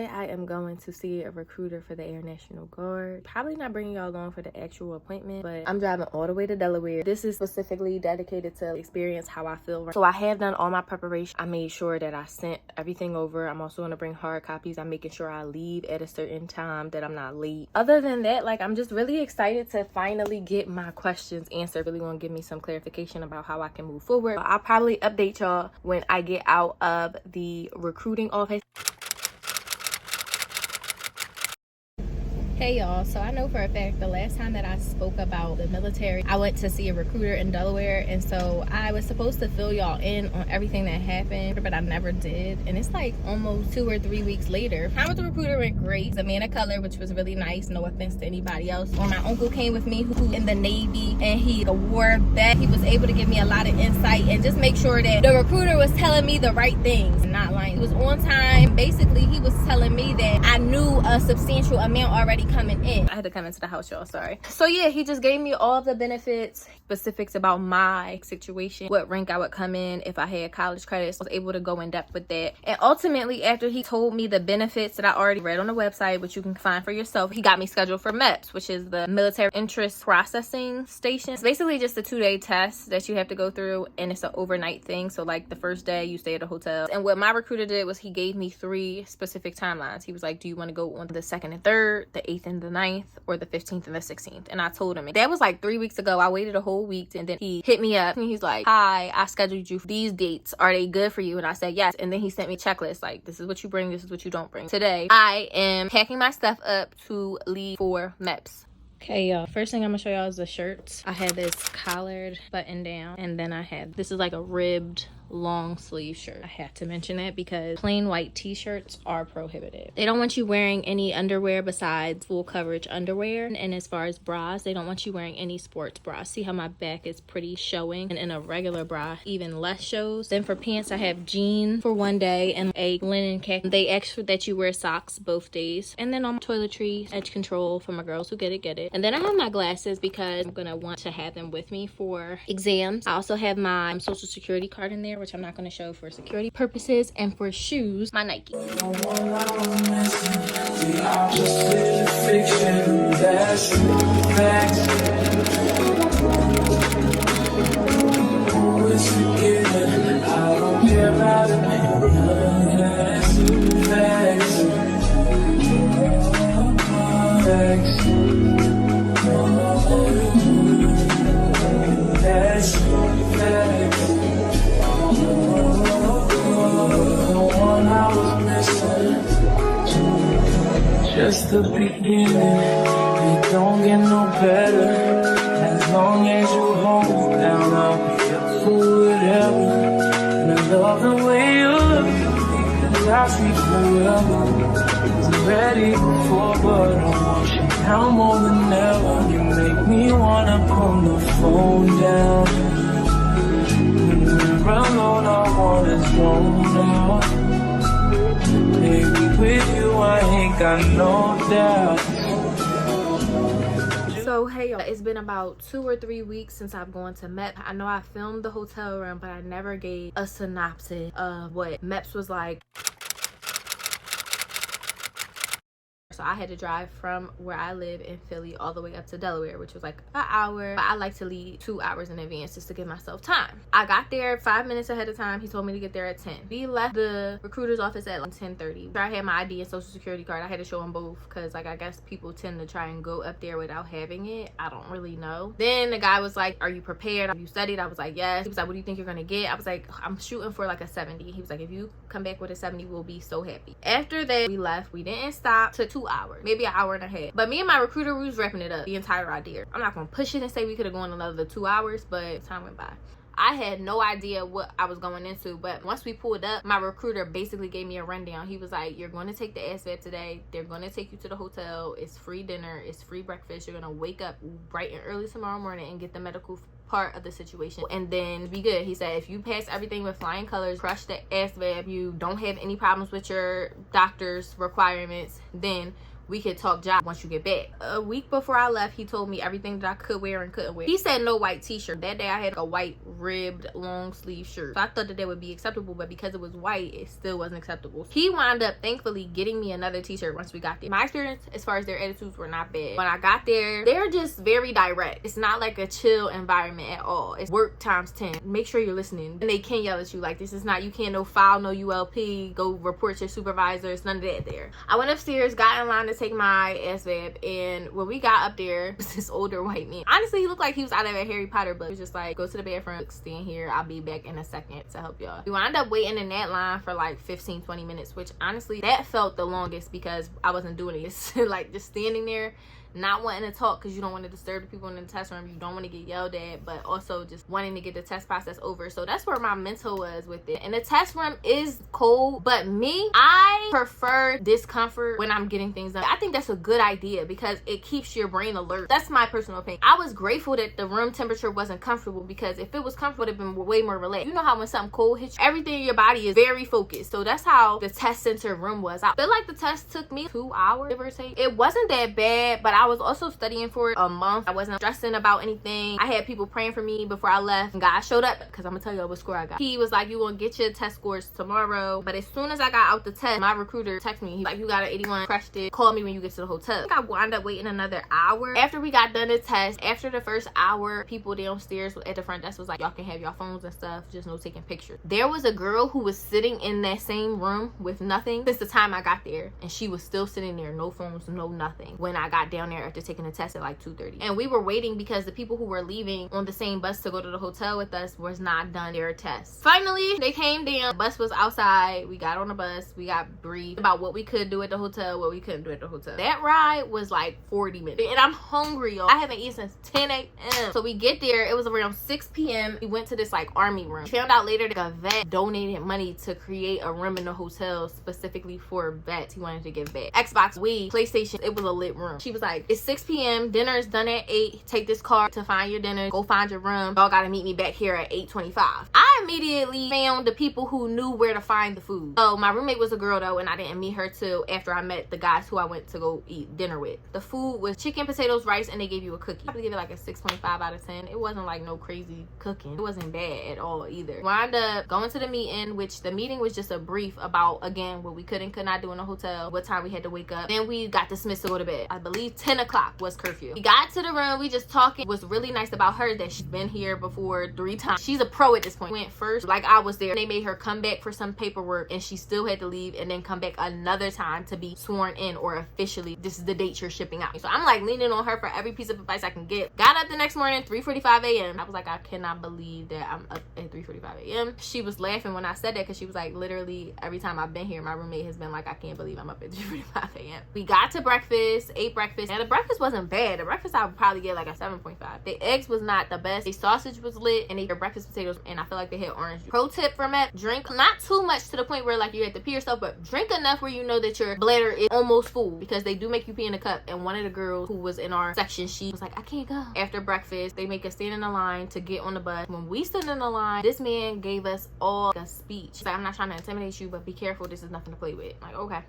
Today I am going to see a recruiter for the Air National Guard. Probably not bringing y'all along for the actual appointment, but I'm driving all the way to Delaware. This is specifically dedicated to experience how I feel. So I have done all my preparation. I made sure that I sent everything over. I'm also going to bring hard copies. I'm making sure I leave at a certain time, that I'm not late. Other than that, like, I'm just really excited to finally get my questions answered. Really want to give me some clarification about how I can move forward. I'll probably update y'all when I get out of the recruiting office. Hey y'all, so I know for a fact the last time that I spoke about the military, I went to see a recruiter in Delaware, and so I was supposed to fill y'all in on everything that happened, but I never did. And it's like almost 2 or 3 weeks later. Time with the recruiter went great. He's a man of color, which was really nice, no offense to anybody else. Or my uncle came with me, who in the Navy, and he wore vet. He was able to give me a lot of insight and just make sure that the recruiter was telling me the right things, not lying. He was on time. Basically, he was telling me that I knew a substantial amount already coming in. I had to come into the house, y'all, sorry. So yeah, he just gave me all the benefits, specifics about my situation, what rank I would come in if I had college credits. I was able to go in depth with that. And ultimately, after he told me the benefits that I already read on the website, which you can find for yourself, he got me scheduled for MEPS, which is the Military Interest Processing Station. It's basically just a 2-day test that you have to go through, and it's an overnight thing. So like the first day you stay at a hotel. And what my recruiter did was he gave me 3 specific timelines. He was like, do you want to go on the 2nd and 3rd, the 8th and the 9th, or the 15th and the 16th? And I told him. That was like 3 weeks ago. I waited a whole week, and then he hit me up and he's like, hi, I scheduled you for these dates. Are they good for you? And I said yes. And then he sent me a checklist, like, this is what you bring, this is what you don't bring. Today I am packing my stuff up to leave for MEPS. Okay, y'all, first thing I'm gonna show y'all is the shirts. I had this collared button down, and then I had, this is like a ribbed long sleeve shirt. I have to mention that because plain white t-shirts are prohibited. They don't want you wearing any underwear besides full coverage underwear, and as far as bras, they don't want you wearing any sports bras. See how my back is pretty showing, and in a regular bra even less shows. Then for pants, I have jeans for one day and a linen khaki. They ask that you wear socks both days. And then on toiletries, edge control for my girls who get it. And then I have my glasses because I'm gonna want to have them with me for exams. I also have my social security card in there, which I'm not going to show for security purposes. And for shoes, my Nike. Just the beginning, it don't get no better. As long as you hold down, I'll be up for whatever. And I love the way you look at me, 'cause I see forever. I'm ready before, but I want you now more than ever. You make me wanna put the phone down. When we're alone, I wanna zone out. Baby, with you, I ain't got no doubt. So hey y'all, it's been about 2 or 3 weeks since I've gone to MEPS. I know I filmed the hotel room, but I never gave a synopsis of what MEPS was like. So I had to drive from where I live in Philly all the way up to Delaware, which was like an hour. But I like to leave 2 hours in advance just to give myself time. I got there 5 minutes ahead of time. He told me to get there at 10. We left the recruiter's office at like 10:30. I had my ID and social security card. I had to show them both because, like, I guess people tend to try and go up there without having it. I don't really know. Then the guy was like, are you prepared? Have you studied? I was like, yes. He was like, what do you think you're gonna get? I was like, I'm shooting for like a 70. He was like, if you come back with a 70, we'll be so happy. After that, we left. We didn't stop. Took 2 hours, maybe an hour and a half. But me and my recruiter, we was wrapping it up the entire idea. I'm not gonna push it and say we could have gone another 2 hours, but time went by. I had no idea what I was going into, but once we pulled up, my recruiter basically gave me a rundown. He was like, you're going to take the ASVAB today. They're going to take you to the hotel. It's free dinner. It's free breakfast. You're going to wake up bright and early tomorrow morning and get the medical part of the situation and then be good. He said if you pass everything with flying colors, crush the ASVAB, you don't have any problems with your doctor's requirements, then we could talk job once you get back. A week before I left, he told me everything that I could wear and couldn't wear. He said no white t-shirt. That day I had a white ribbed long sleeve shirt, so I thought that would be acceptable, but because it was white, it still wasn't acceptable. He wound up thankfully getting me another t-shirt once we got there. My experience as far as their attitudes were not bad. When I got there, they're just very direct. It's not like a chill environment at all. It's work times 10. Make sure you're listening, and they can yell at you. Like, this is not, you can't no foul, no ULP, go report your supervisor. It's none of that there. I went upstairs, got in line to take my ASVAB, and when we got up there, this older white man, honestly he looked like he was out of a Harry Potter book. He was just like, go to the bathroom, stand here, I'll be back in a second to help y'all. We wound up waiting in that line for like 15-20 minutes, which honestly that felt the longest because I wasn't doing this. Like, just standing there, not wanting to talk because you don't want to disturb the people in the test room, you don't want to get yelled at, but also just wanting to get the test process over. So that's where my mental was with it. And the test room is cold, but me, I prefer discomfort when I'm getting things done. I think that's a good idea because it keeps your brain alert. That's my personal opinion. I was grateful that the room temperature wasn't comfortable, because if it was comfortable, it would have been way more relaxed. You know how when something cold hits you, everything in your body is very focused. So that's how the test center room was. I feel like the test took me 2 hours, give or take. It wasn't that bad, but I was also studying for it a month. I wasn't stressing about anything. I had people praying for me before I left, and God showed up, because I'm gonna tell you what score I got. He was like, you gonna get your test scores tomorrow. But as soon as I got out the test, my recruiter texted me. He's like, you got an 81, crushed it, call me when you get to the hotel. I think I wound up waiting another hour. After we got done the test, after the first hour, people downstairs at the front desk was like, y'all can have your phones and stuff, just no taking pictures. There was a girl who was sitting in that same room with nothing since the time I got there, and she was still sitting there, no phones, no nothing, when I got down there after taking the test at like 2:30. And we were waiting because the people who were leaving on the same bus to go to the hotel with us was not done their test. Finally, they came down, the bus was outside, we got on the bus, we got briefed about what we could do at the hotel, what we couldn't do at the hotel. That ride was like 40 minutes, and I'm hungry, y'all. I haven't eaten since 10 a.m. So we get there, it was around 6 p.m. We went to this like army room. We found out later that a vet donated money to create a room in the hotel specifically for vets. He wanted to give back. Xbox, Wii, PlayStation, it was a lit room. She was like, it's 6 p.m. dinner is done at 8. Take this card to find your dinner, go find your room. Y'all gotta meet me back here at 8:25. I immediately found the people who knew where to find the food. So my roommate was a girl though, and I didn't meet her till after I met the guys who I went to go eat dinner with. The food was chicken, potatoes, rice, and they gave you a cookie. I have to give it like a 6.5 out of 10. It wasn't like no crazy cooking. It wasn't bad at all either. Wound up going to the meeting, which the meeting was just a brief about, again, what we could not do in the hotel, what time we had to wake up. Then we got dismissed to go to bed. I believe 10 o'clock was curfew. We got to the room, we just talking. What's really nice about her that she's been here before 3 times. She's a pro at this point. Went first, like I was there. They made her come back for some paperwork, and she still had to leave and then come back another time to be sworn in, or officially, this is the date you're shipping out. So I'm like leaning on her for every piece of advice I can get. Got up the next morning, 3:45 a.m. I was like, I cannot believe that I'm up at 3:45 a.m. She was laughing when I said that, because she was like, literally every time I've been here, my roommate has been like, I can't believe I'm up at 3:45 a.m. We got to breakfast, ate breakfast, and the breakfast wasn't bad. The breakfast I would probably get like a 7.5. The eggs was not the best. The sausage was lit, and they were breakfast potatoes, and I feel like they had orange juice. Pro tip from that, drink not too much to the point where like you have to pee yourself, but drink enough where you know that your bladder is almost full, because they do make you pee in a cup. And one of the girls who was in our section, she was like, I can't go. After breakfast, they make us stand in the line to get on the bus. When we stood in the line, this man gave us all a speech. He's like, I'm not trying to intimidate you, but be careful, this is nothing to play with. I'm like, okay.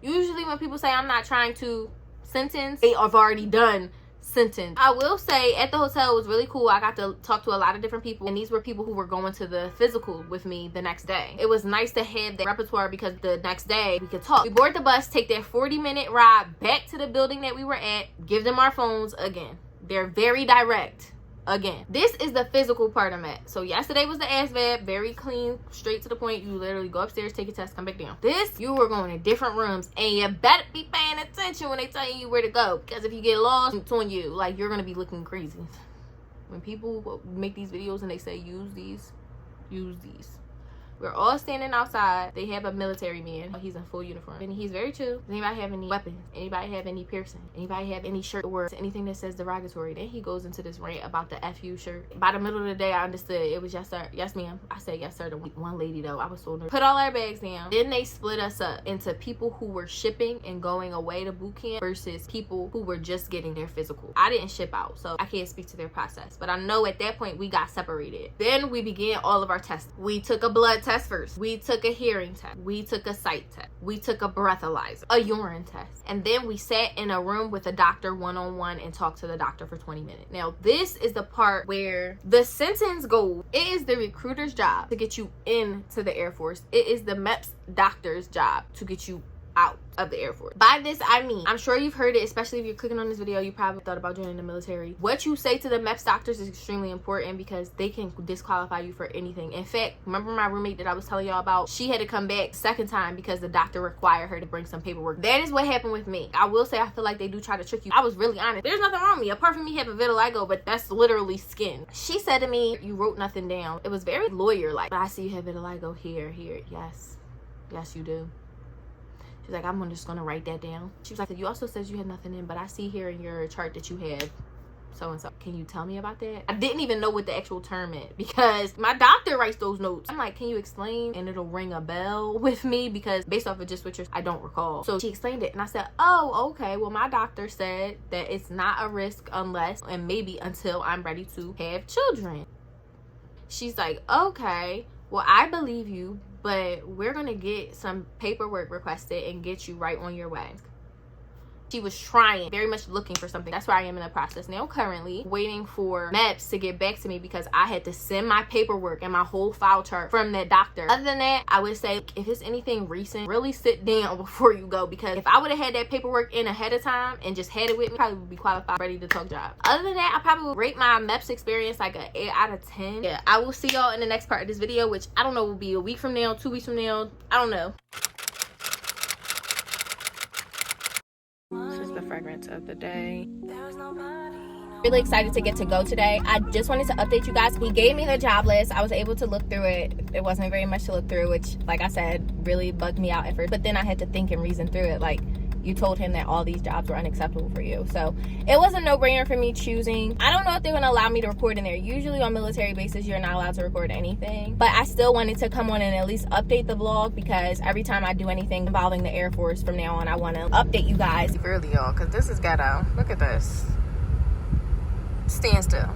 Usually when people say I'm not trying to sentence, they have already done sentence. I will say at the hotel it was really cool. I got to talk to a lot of different people, and these were people who were going to the physical with me the next day. It was nice to have that repertoire, because the next day we could talk. We board the bus, take that 40-minute ride back to the building that we were at, give them our phones again. They're very direct. Again, this is the physical part I'm at. So yesterday was the ASVAB, very clean, straight to the point. You literally go upstairs, take your test, come back down. This, you were going to different rooms, and you better be paying attention when they tell you where to go, because if you get lost, it's on you. Like, you're gonna be looking crazy. When people make these videos and they say use these, use these. We're all standing outside. They have a military man. He's in full uniform, and he's very chill. Does anybody have any weapons? Anybody have any piercing? Anybody have any shirt words? Anything that says derogatory? Then he goes into this rant about the FU shirt. By the middle of the day, I understood. It was yes, sir. Yes, ma'am. I said yes, sir. To one lady, though, I was so nervous. Put all our bags down. Then they split us up into people who were shipping and going away to boot camp versus people who were just getting their physical. I didn't ship out, so I can't speak to their process. But I know at that point, we got separated. Then we began all of our tests. We took a blood tests first. We took a hearing test. We took a sight test. We took a breathalyzer, a urine test. And then we sat in a room with a doctor one-on-one and talked to the doctor for 20 minutes. Now, this is the part where the sentence goes. It is the recruiter's job to get you into the Air Force. It is the MEPS doctor's job to get you out of the Air Force. By this, I mean, I'm sure you've heard it, especially if you're clicking on this video, you probably thought about joining the military. What you say to the MEPS doctors is extremely important because they can disqualify you for anything. In fact, remember my roommate that I was telling y'all about? She had to come back second time because the doctor required her to bring some paperwork. That is what happened with me. I will say I feel like they do try to trick you. I was really honest. There's nothing wrong with me apart from me having vitiligo, but that's literally skin. She said to me, you wrote nothing down. It was very lawyer-like. I see you have vitiligo here. Yes. Yes, you do. She's like, I'm just gonna write that down. She was like, you also said you had nothing in, but I see here in your chart that you have so-and-so. Can you tell me about that? I didn't even know what the actual term meant because my doctor writes those notes. I'm like, can you explain? And it'll ring a bell with me because based off of just what I don't recall. So she explained it and I said, oh, okay. Well, my doctor said that it's not a risk unless and maybe until I'm ready to have children. She's like, okay, well, I believe you, but we're gonna get some paperwork requested and get you right on your way. She was trying, very much looking for something. That's where I am in the process now, currently waiting for MEPS to get back to me because I had to send my paperwork and my whole file chart from that doctor. Other than that, I would say if it's anything recent, really sit down before you go, because if I would have had that paperwork in ahead of time and just had it with me, I probably would be qualified, ready to talk job. Other than that, I probably would rate my MEPS experience like an 8 out of 10. Yeah, I will see y'all in the next part of this video, which I don't know will be a week from now, 2 weeks from now, I don't know. This is the fragrance of the day. Really excited to get to go today. I just wanted to update you guys. He gave me the job list. I was able to look through it. It wasn't very much to look through, which, like I said, really bugged me out at first. But then I had to think and reason through it. Like, you told him that all these jobs were unacceptable for you. So it was a no-brainer for me choosing. I don't know if they're gonna allow me to record in there. Usually on military bases, you're not allowed to record anything. But I still wanted to come on and at least update the vlog because every time I do anything involving the Air Force from now on, I wanna update you guys. Early, y'all, because this is ghetto. Look at this. Stand still.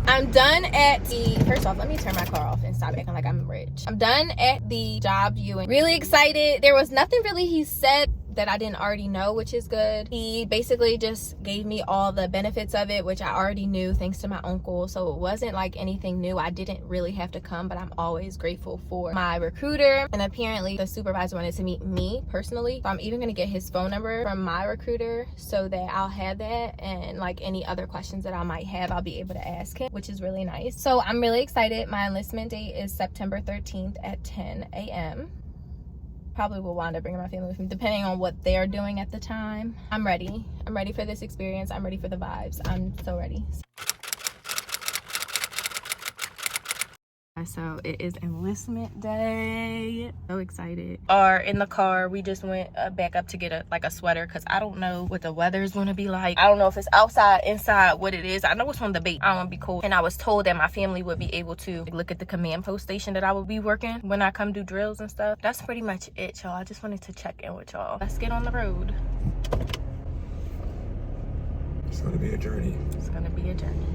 I'm done at the, first off, let me turn my car off and stop acting like I'm rich. I'm done at the job viewing. Really excited. There was nothing really he said that I didn't already know, which is good. He basically just gave me all the benefits of it, which I already knew thanks to my uncle. So it wasn't like anything new. I didn't really have to come, but I'm always grateful for my recruiter. And apparently the supervisor wanted to meet me personally. So I'm even gonna get his phone number from my recruiter so that I'll have that. And like any other questions that I might have, I'll be able to ask him, which is really nice. So I'm really excited. My enlistment date is September 13th at 10 a.m. Probably will wind up bringing my family with me depending on what they're doing at the time. I'm ready for this experience. I'm ready for the vibes. I'm so ready. So it is enlistment day. So excited. Are in the car. We just went back up to get a sweater because I don't know what the weather is going to be like. I don't know if it's outside, inside, what it is. I know it's on the bait. I don't want to be cold. And I was told that my family would be able to look at the command post station that I will be working when I come do drills and stuff. That's pretty much it, y'all. I just wanted to check in with y'all. Let's get on the road. It's going to be a journey. It's going to be a journey.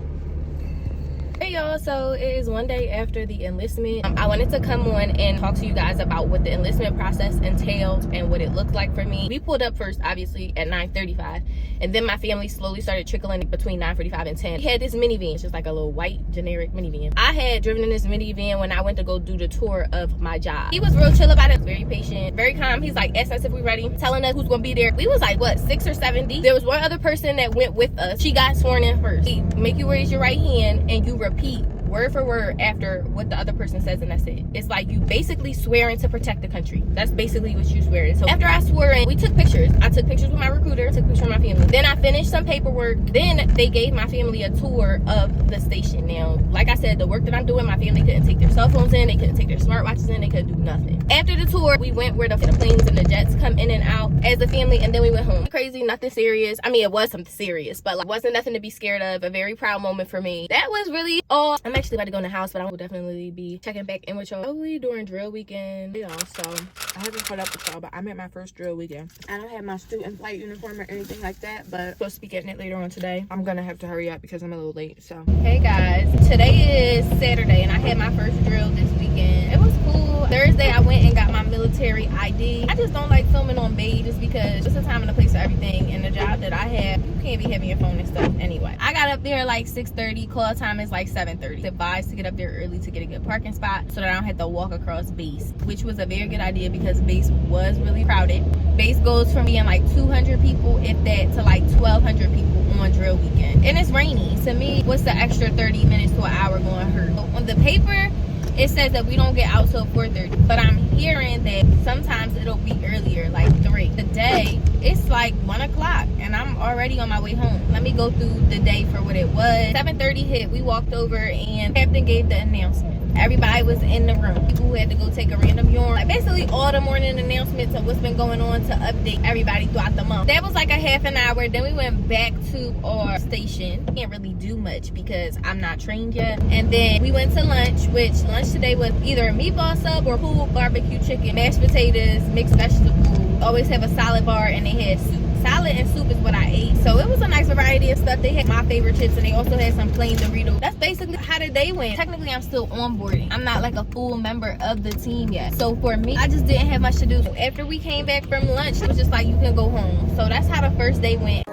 Hey y'all, so it is one day after the enlistment. I wanted to come on and talk to you guys about what the enlistment process entailed and what it looked like for me. We pulled up first, obviously, at 9:35, and then my family slowly started trickling between 9:45 and 10. We had this minivan, it's just like a little white generic minivan. I had driven in this minivan when I went to go do the tour of my job. He was real chill about it, very patient, very calm. He's like, asked us if we ready, telling us who's gonna be there. We was like, what, 6 or 7 deep? There was one other person that went with us. She got sworn in first. He make you raise your right hand and you repeat word for word after what the other person says, and that's it. It's like you basically swearing to protect the country. That's basically what you swear in. So after I swore in, we took pictures. I took pictures with my recruiter, took pictures with my family. Then I finished some paperwork. Then they gave my family a tour of the station. Now, like I said, the work that I'm doing, my family couldn't take their cell phones in, they couldn't take their smartwatches in, they couldn't do nothing. After the tour, we went where the planes and the jets come in and out as a family, and then we went home. Crazy, nothing serious. I mean, it was something serious, but like, wasn't nothing to be scared of. A very proud moment for me. That was really all. I'm actually about to go in the house, but I will definitely be checking back in with y'all probably during drill weekend. You know, so I haven't caught up with y'all, but I'm at my first drill weekend. I don't have my student flight uniform or anything like that, but I'm supposed to be getting it later on today. I'm gonna have to hurry up because I'm a little late. So hey guys, today is Saturday and I had my first drill this weekend. It was cool. Thursday I went and got my military ID. I just don't like filming on Bay just because it's a time and a place for everything, and the job that I have, you can't be having your phone and stuff anyway. I got up there like 6:30. Call time is like 7:30. Advised to get up there early to get a good parking spot so that I don't have to walk across base, which was a very good idea because base was really crowded. Base goes from being like 200 people, if that, to like 1,200 people on drill weekend, and it's rainy. To me, what's the extra 30 minutes to an hour going to hurt? On the paper it says that we don't get out till 4:30, but I'm hearing that sometimes it'll be earlier, like 3. Today it's like 1 o'clock and I'm already on my way home. Let me go through the day for what it was. 7:30 hit, we walked over and captain gave the announcement. Everybody was in the room. People who had to go take a random urine, like basically all the morning announcements of what's been going on to update everybody throughout the month. That was like a half an hour. Then we went back to our station. Can't really do much because I'm not trained yet. And then we went to lunch, which lunch today was either a meatball sub or pulled barbecue chicken, mashed potatoes, mixed vegetables. Always have a salad bar, and they had soup. Salad and soup is what I ate, so it was a nice variety of stuff. They had my favorite chips, and they also had some plain Doritos. That's basically how the day went. Technically, I'm still onboarding. I'm not like a full member of the team yet, so for me, I just didn't have much to do. So after we came back from lunch, it was just like, you can go home. So that's how the first day went.